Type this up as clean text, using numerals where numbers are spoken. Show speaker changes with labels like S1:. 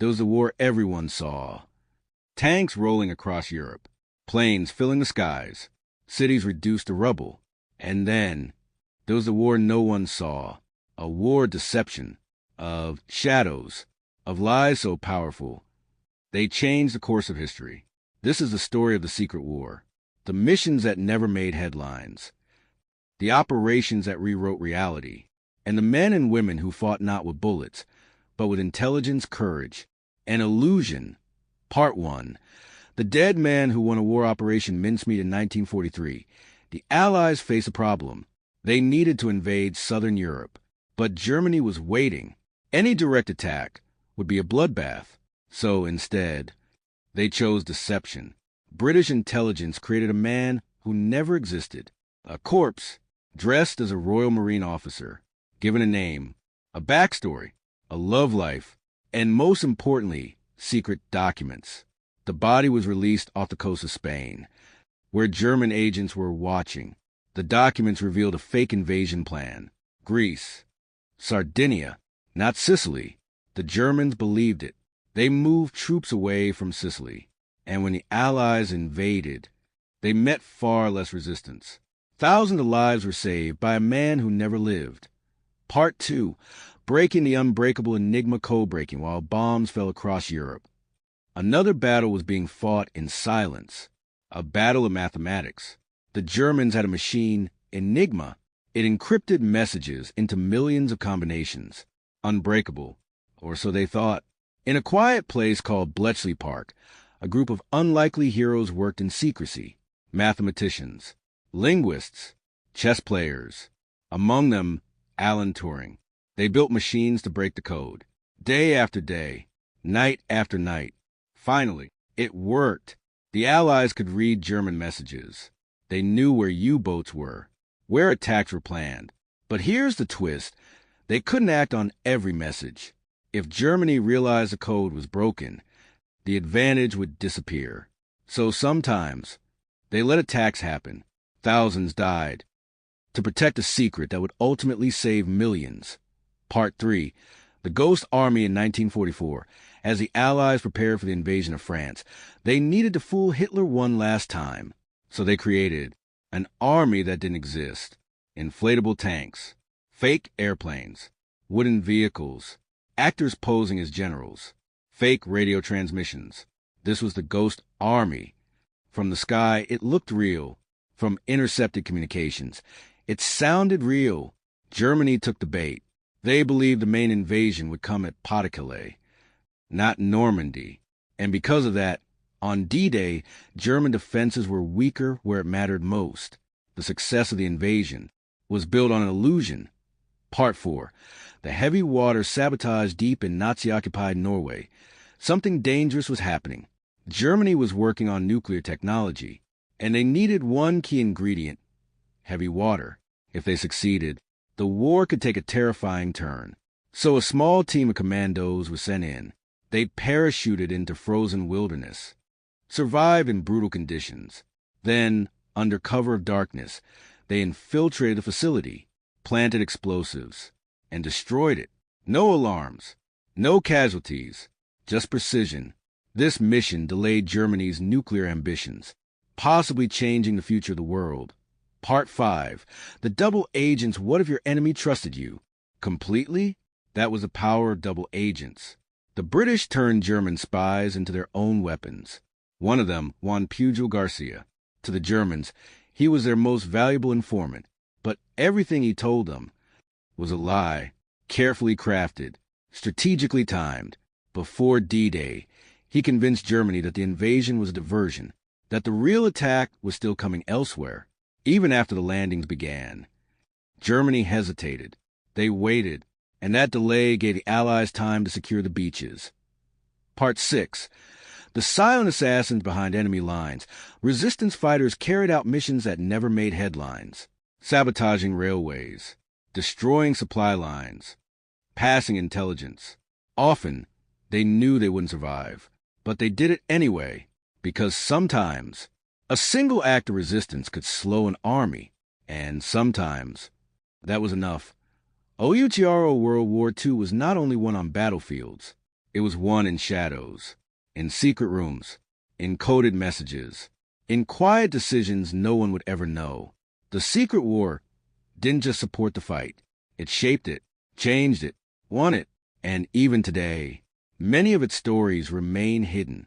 S1: There was the war everyone saw. Tanks rolling across Europe, planes filling the skies, cities reduced to rubble. And then there was the war no one saw, a war of deception, of shadows, of lies so powerful they changed the course of history. This is the story of the secret war, the missions that never made headlines, the operations that rewrote reality, and the men and women who fought not with bullets, but with intelligence, courage, and illusion. Part 1. The dead man who won a war Operation Mincemeat in 1943. The Allies faced a problem. They needed to invade southern Europe, but Germany was waiting. Any direct attack would be a bloodbath. So instead, they chose deception. British intelligence created a man who never existed, a corpse dressed as a Royal Marine officer, given a name, a backstory, a love life, and most importantly, secret documents. The body was released off the coast of Spain, where German agents were watching. The documents revealed a fake invasion plan. Greece, Sardinia, not Sicily. The Germans believed it. They moved troops away from Sicily, and when the Allies invaded, they met far less resistance. Thousands of lives were saved by a man who never lived. Part 2. Breaking the unbreakable Enigma codebreaking while bombs fell across Europe. Another battle was being fought in silence, a battle of mathematics. The Germans had a machine, Enigma. It encrypted messages into millions of combinations. Unbreakable, or so they thought. In a quiet place called Bletchley Park, a group of unlikely heroes worked in secrecy. Mathematicians, linguists, chess players. Among them, Alan Turing. They built machines to break the code. Day after day, night after night. Finally, it worked. The Allies could read German messages. They knew where U-boats were, where attacks were planned. But here's the twist. They couldn't act on every message. If Germany realized the code was broken, the advantage would disappear. So sometimes, they let attacks happen. Thousands died to protect a secret that would ultimately save millions. Part 3. The Ghost Army in 1944. As the Allies prepared for the invasion of France, they needed to fool Hitler one last time. So they created an army that didn't exist. Inflatable tanks, fake airplanes, wooden vehicles, actors posing as generals, fake radio transmissions. This was the Ghost Army. From the sky, it looked real. From intercepted communications, it sounded real. Germany took the bait. They believed the main invasion would come at Pas-de-Calais, not Normandy. And because of that, on D-Day, German defenses were weaker where it mattered most. The success of the invasion was built on an illusion. Part 4. The heavy water sabotage deep in Nazi-occupied Norway. Something dangerous was happening. Germany was working on nuclear technology, and they needed one key ingredient, heavy water. If they succeeded, the war could take a terrifying turn. So a small team of commandos was sent in. They parachuted into frozen wilderness, survived in brutal conditions. Then, under cover of darkness, they infiltrated the facility, planted explosives, and destroyed it. No alarms, no casualties, just precision. This mission delayed Germany's nuclear ambitions, possibly changing the future of the world. Part 5. The double agents. What if your enemy trusted you completely? That was the power of double agents. The British turned German spies into their own weapons. One of them, Juan Pujol García. To the Germans, he was their most valuable informant. But everything he told them was a lie, carefully crafted, strategically timed. Before D-Day, he convinced Germany that the invasion was a diversion, that the real attack was still coming elsewhere. Even after the landings began, Germany hesitated. They waited, and that delay gave the Allies time to secure the beaches. Part 6. The silent assassins behind enemy lines. Resistance fighters carried out missions that never made headlines. Sabotaging railways, destroying supply lines, passing intelligence. Often, they knew they wouldn't survive, but they did it anyway, because sometimes a single act of resistance could slow an army, and sometimes that was enough. OUTRO World War II was not only won on battlefields, It was won in shadows, in secret rooms, in coded messages, in quiet decisions no one would ever know. The secret war didn't just support the fight. It shaped it, changed it, won it. And even today, many of its stories remain hidden,